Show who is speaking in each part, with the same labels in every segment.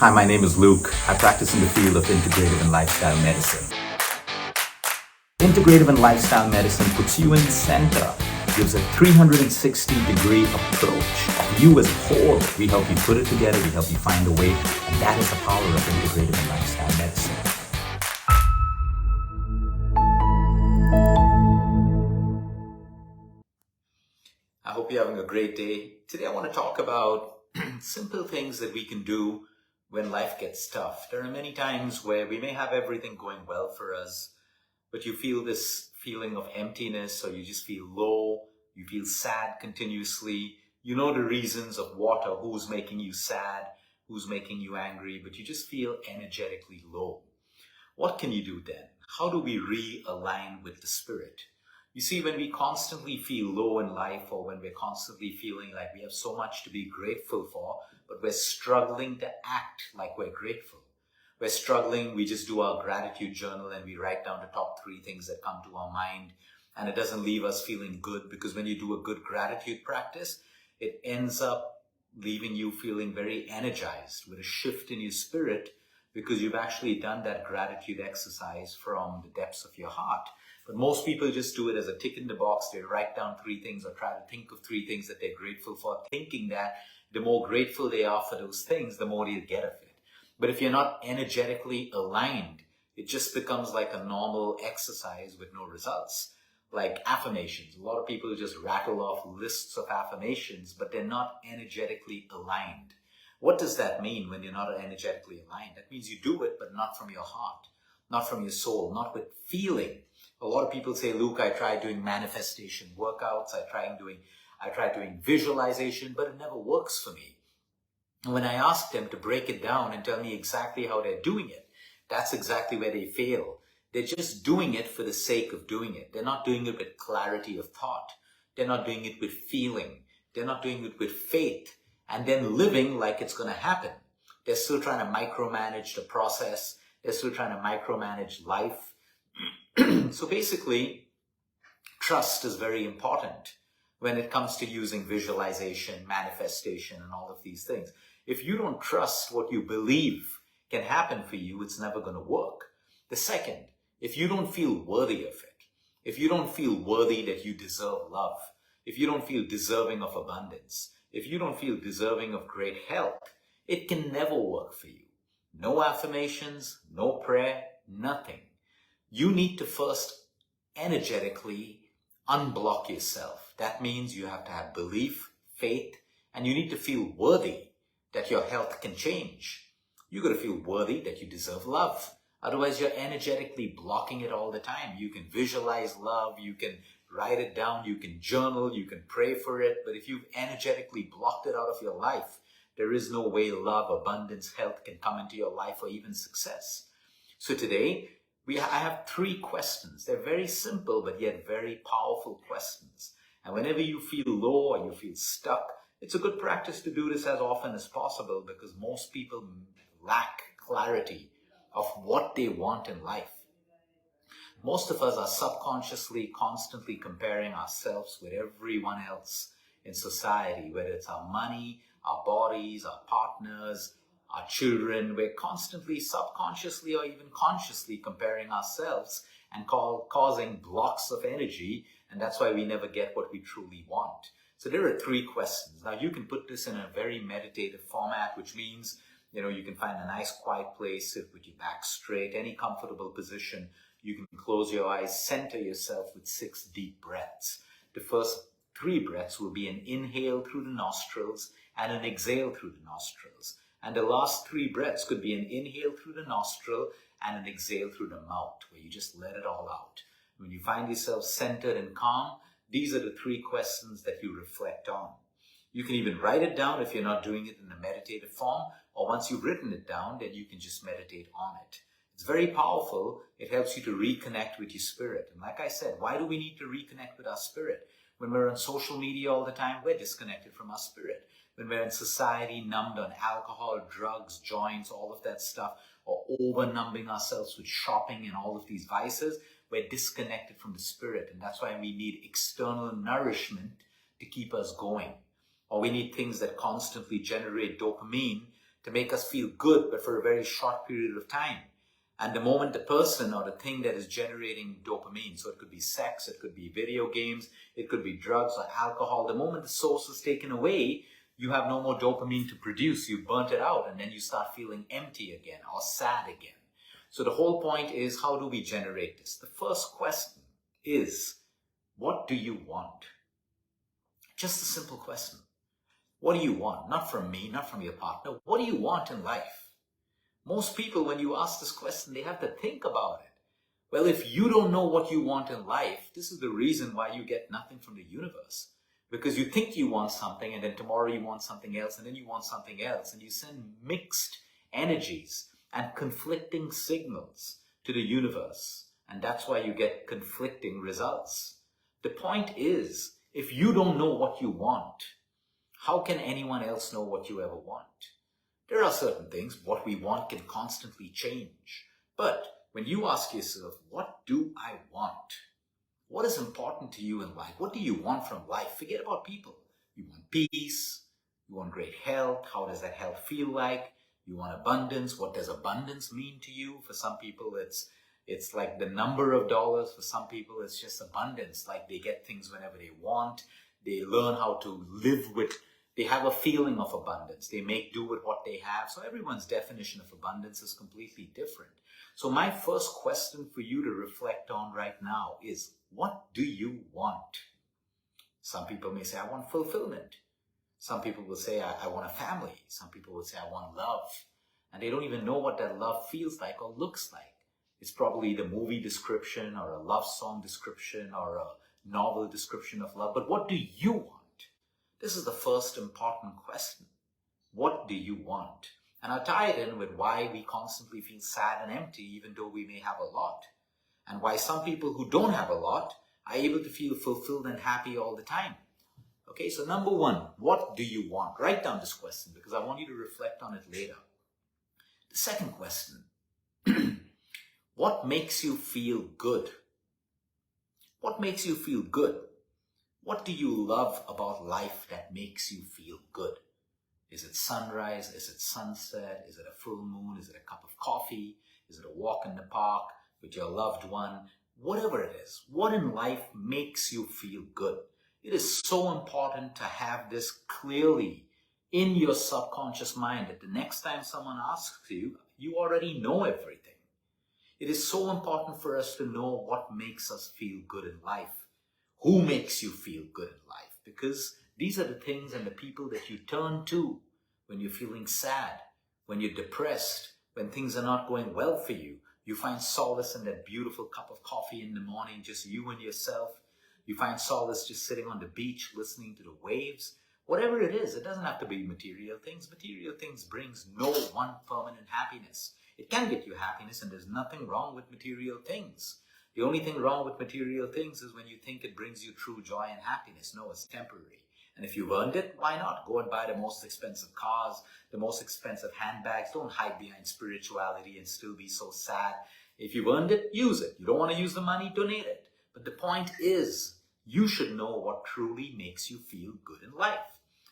Speaker 1: Hi, my name is Luke. I practice in the field of integrative and lifestyle medicine. Integrative and lifestyle medicine puts you in the center, gives a 360-degree approach of you as a whole. We help you put it together, we help you find a way, and that is the power of integrative and lifestyle medicine. I hope you're having a great day. Today I want to talk about simple things that we can do when life gets tough. There are many times where we may have everything going well for us, but you feel this feeling of emptiness, or you just feel low, you feel sad continuously. You know the reasons of what or who's making you sad, who's making you angry, but you just feel energetically low. What can you do then? How do we realign with the spirit? You see, when we constantly feel low in life, or when we're constantly feeling like we have so much to be grateful for, but we're struggling to act like we're grateful. We're struggling, we just do our gratitude journal and we write down the top 3 things that come to our mind, and it doesn't leave us feeling good, because when you do a good gratitude practice, it ends up leaving you feeling very energized with a shift in your spirit, because you've actually done that gratitude exercise from the depths of your heart. But most people just do it as a tick in the box. They write down 3 things or try to think of 3 things that they're grateful for, thinking that the more grateful they are for those things, the more they'll get of it. But if you're not energetically aligned, it just becomes like a normal exercise with no results. Like affirmations. A lot of people just rattle off lists of affirmations, but they're not energetically aligned. What does that mean when you're not energetically aligned? That means you do it, but not from your heart, not from your soul, not with feeling. A lot of people say, Luke, I tried doing manifestation workouts, I tried doing visualization, but it never works for me. And when I ask them to break it down and tell me exactly how they're doing it, that's exactly where they fail. They're just doing it for the sake of doing it. They're not doing it with clarity of thought. They're not doing it with feeling. They're not doing it with faith, and then living like it's going to happen. They're still trying to micromanage the process. They're still trying to micromanage life. So basically, trust is very important when it comes to using visualization, manifestation, and all of these things. If you don't trust what you believe can happen for you, it's never going to work. The second, if you don't feel worthy of it, if you don't feel worthy that you deserve love, if you don't feel deserving of abundance, if you don't feel deserving of great health, it can never work for you. No affirmations, no prayer, nothing. You need to first energetically unblock yourself. That means you have to have belief, faith, and you need to feel worthy that your health can change. You got to feel worthy that you deserve love. Otherwise, you're energetically blocking it all the time. You can visualize love, you can write it down, you can journal, you can pray for it, but if you've energetically blocked it out of your life, there is no way love, abundance, health can come into your life, or even success. So today, I have 3 questions. They're very simple, but yet very powerful questions. And whenever you feel low or you feel stuck, it's a good practice to do this as often as possible, because most people lack clarity of what they want in life. Most of us are subconsciously constantly comparing ourselves with everyone else in society, whether it's our money, our bodies, our partners, our children. We're constantly subconsciously or even consciously comparing ourselves and causing blocks of energy, and that's why we never get what we truly want. So there are 3 questions. Now you can put this in a very meditative format, which means you can find a nice quiet place, sit with your back straight, any comfortable position. You can close your eyes, center yourself with 6 deep breaths. The first 3 breaths will be an inhale through the nostrils and an exhale through the nostrils. And the last 3 breaths could be an inhale through the nostril and an exhale through the mouth, where you just let it all out. When you find yourself centered and calm, these are the 3 questions that you reflect on. You can even write it down if you're not doing it in a meditative form, or once you've written it down, then you can just meditate on it. It's very powerful. It helps you to reconnect with your spirit. And like I said, why do we need to reconnect with our spirit? When we're on social media all the time, we're disconnected from our spirit. When we're in society, numbed on alcohol, drugs, joints, all of that stuff, or over-numbing ourselves with shopping and all of these vices, we're disconnected from the spirit. And that's why we need external nourishment to keep us going. Or we need things that constantly generate dopamine to make us feel good, but for a very short period of time. And the moment the person or the thing that is generating dopamine, so it could be sex, it could be video games, it could be drugs or alcohol, the moment the source is taken away, you have no more dopamine to produce. You burnt it out, and then you start feeling empty again or sad again. So the whole point is, how do we generate this? The first question is, what do you want? Just a simple question. What do you want? Not from me, not from your partner. What do you want in life? Most people, when you ask this question, they have to think about it. Well, if you don't know what you want in life, this is the reason why you get nothing from the universe. Because you think you want something, and then tomorrow you want something else, and then you want something else, and you send mixed energies and conflicting signals to the universe. And that's why you get conflicting results. The point is, if you don't know what you want, how can anyone else know what you ever want? There are certain things, what we want can constantly change. But when you ask yourself, what do I want? What is important to you in life? What do you want from life? Forget about people. You want peace. You want great health. How does that health feel like? You want abundance. What does abundance mean to you? For some people, it's like the number of dollars. For some people, it's just abundance. Like they get things whenever they want. They learn how to live with. They have a feeling of abundance. They make do with what they have. So everyone's definition of abundance is completely different. So my first question for you to reflect on right now is, what do you want? Some people may say, I want fulfillment. Some people will say, I want a family. Some people will say, I want love. And they don't even know what that love feels like or looks like. It's probably the movie description or a love song description or a novel description of love. But what do you want? This is the first important question. What do you want? And I'll tie it in with why we constantly feel sad and empty even though we may have a lot. And why some people who don't have a lot are able to feel fulfilled and happy all the time. Okay, so number one, what do you want? Write down this question because I want you to reflect on it later. The second question, what makes you feel good? What makes you feel good? What do you love about life that makes you feel good? Is it sunrise? Is it sunset? Is it a full moon? Is it a cup of coffee? Is it a walk in the park with your loved one? Whatever it is, what in life makes you feel good? It is so important to have this clearly in your subconscious mind that the next time someone asks you, you already know everything. It is so important for us to know what makes us feel good in life. Who makes you feel good in life? Because these are the things and the people that you turn to when you're feeling sad, when you're depressed, when things are not going well for you. You find solace in that beautiful cup of coffee in the morning, just you and yourself. You find solace just sitting on the beach, listening to the waves. Whatever it is, it doesn't have to be material things. Material things brings no one permanent happiness. It can get you happiness, and there's nothing wrong with material things. The only thing wrong with material things is when you think it brings you true joy and happiness. No, it's temporary. And if you've earned it, why not? Go and buy the most expensive cars, the most expensive handbags. Don't hide behind spirituality and still be so sad. If you've earned it, use it. You don't want to use the money, donate it. But the point is, you should know what truly makes you feel good in life.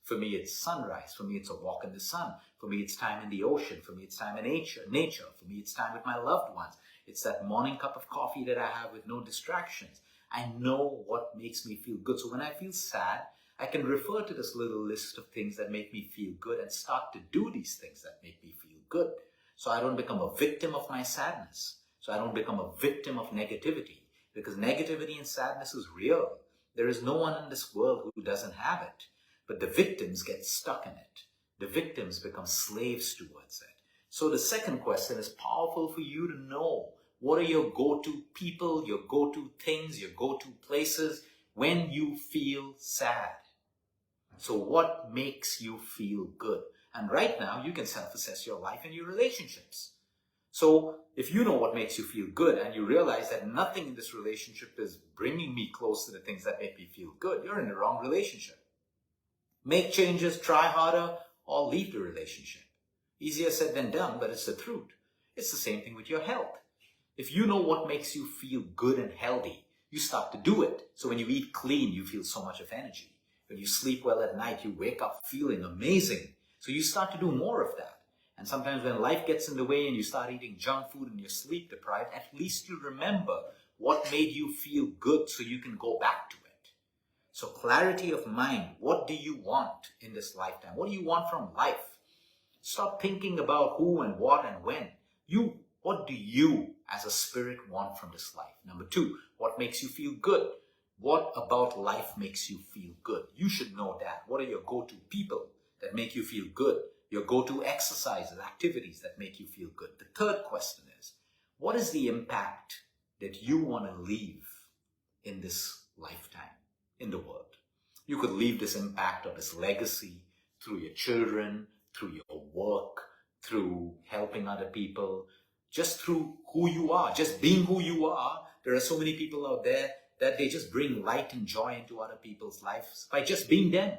Speaker 1: For me, it's sunrise. For me, it's a walk in the sun. For me, it's time in the ocean. For me, it's time in nature. For me, it's time with my loved ones. It's that morning cup of coffee that I have with no distractions. I know what makes me feel good. So when I feel sad, I can refer to this little list of things that make me feel good and start to do these things that make me feel good. So I don't become a victim of my sadness. So I don't become a victim of negativity. Because negativity and sadness is real. There is no one in this world who doesn't have it. But the victims get stuck in it. The victims become slaves towards it. So the second question is powerful for you to know. What are your go-to people, your go-to things, your go-to places when you feel sad? So what makes you feel good? And right now, you can self-assess your life and your relationships. So if you know what makes you feel good and you realize that nothing in this relationship is bringing me close to the things that make me feel good, you're in the wrong relationship. Make changes, try harder, or leave the relationship. Easier said than done, but it's the truth. It's the same thing with your health. If you know what makes you feel good and healthy, you start to do it. So when you eat clean, you feel so much of energy. When you sleep well at night, you wake up feeling amazing. So you start to do more of that. And sometimes when life gets in the way and you start eating junk food and you're sleep deprived, at least you remember what made you feel good so you can go back to it. So clarity of mind. What do you want in this lifetime? What do you want from life? Stop thinking about who and what and when. What do you as a spirit want from this life? Number 2, what makes you feel good? What about life makes you feel good? You should know that. What are your go-to people that make you feel good? Your go-to exercises, activities that make you feel good. The third question is, what is the impact that you want to leave in this lifetime, in the world? You could leave this impact or this legacy through your children, through your work, through helping other people, just through who you are, just being who you are. There are so many people out there that they just bring light and joy into other people's lives by just being them.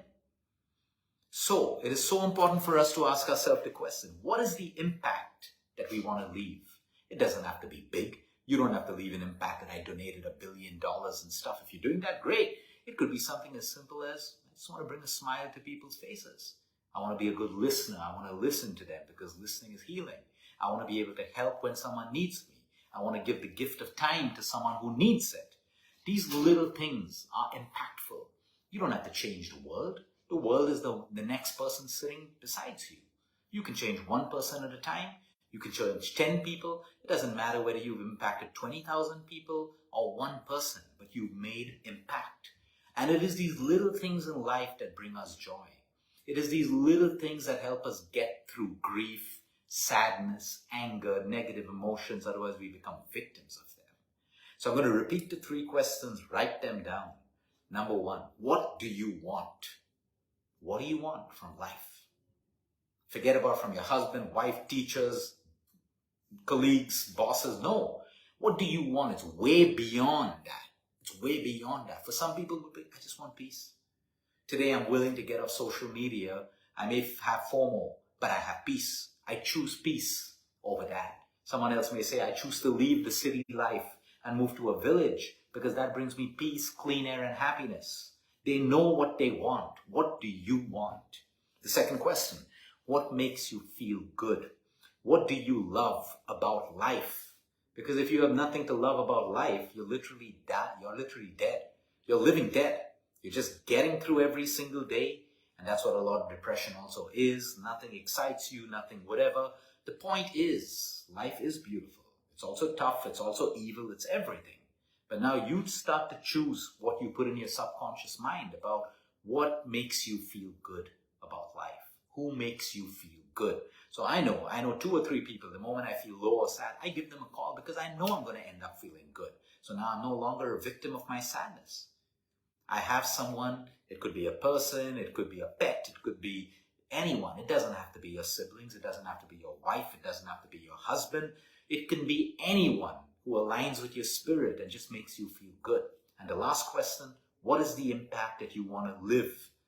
Speaker 1: So it is so important for us to ask ourselves the question, what is the impact that we want to leave? It doesn't have to be big. You don't have to leave an impact that I donated $1 billion and stuff. If you're doing that, great. It could be something as simple as, I just want to bring a smile to people's faces. I want to be a good listener. I want to listen to them because listening is healing. I want to be able to help when someone needs me. I want to give the gift of time to someone who needs it. These little things are impactful. You don't have to change the world. The world is the next person sitting beside you. You can change one person at a time. You can change 10 people. It doesn't matter whether you've impacted 20,000 people or one person, but you've made impact. And it is these little things in life that bring us joy. It is these little things that help us get through grief, sadness, anger, negative emotions. Otherwise, we become victims of them. So I'm going to repeat the 3 questions. Write them down. Number 1, what do you want? What do you want from life? Forget about from your husband, wife, teachers, colleagues, bosses. No. What do you want? It's way beyond that. It's way beyond that. For some people, I just want peace. Today, I'm willing to get off social media. I may have FOMO, but I have peace. I choose peace over that. Someone else may say, I choose to leave the city life and move to a village because that brings me peace, clean air, and happiness. They know what they want. What do you want? The second question, what makes you feel good? What do you love about life? Because if you have nothing to love about life, you're literally dead. You're living dead. You're just getting through every single day. And that's what a lot of depression also is. Nothing excites you, nothing whatever. The point is, life is beautiful. It's also tough. It's also evil. It's everything. But now you start to choose what you put in your subconscious mind about what makes you feel good about life. Who makes you feel good? So I know 2 or 3 people, the moment I feel low or sad, I give them a call because I know I'm going to end up feeling good. So now I'm no longer a victim of my sadness. I have someone, it could be a person, it could be a pet, it could be anyone. It doesn't have to be your siblings, it doesn't have to be your wife, it doesn't have to be your husband. It can be anyone who aligns with your spirit and just makes you feel good. And the last question, what is the impact that you want to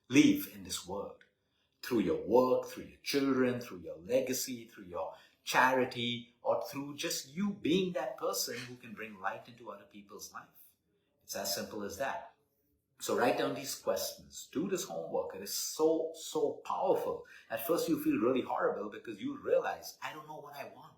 Speaker 1: leave in this world? Through your work, through your children, through your legacy, through your charity, or through just you being that person who can bring light into other people's life. It's as simple as that. So write down these questions. Do this homework. It is so, so powerful. At first you feel really horrible because you realize, I don't know what I want.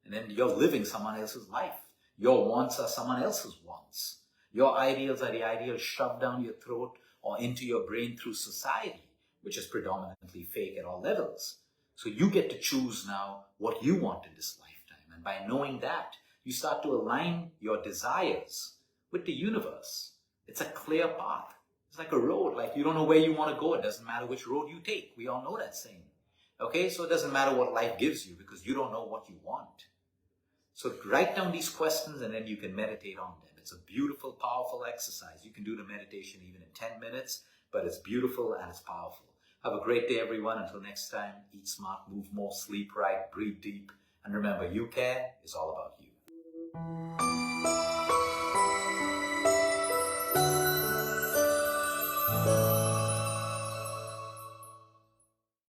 Speaker 1: And then you're living someone else's life. Your wants are someone else's wants. Your ideals are the ideals shoved down your throat or into your brain through society, which is predominantly fake at all levels. So you get to choose now what you want in this lifetime. And by knowing that, you start to align your desires with the universe. It's a clear path. It's like a road. Like you don't know where you want to go. It doesn't matter which road you take. We all know that saying. Okay, so it doesn't matter what life gives you because you don't know what you want. So write down these questions and then you can meditate on them. It's a beautiful, powerful exercise. You can do the meditation even in 10 minutes, but it's beautiful and it's powerful. Have a great day, everyone. Until next time, eat smart, move more, sleep right, breathe deep. And remember, you care is all about you.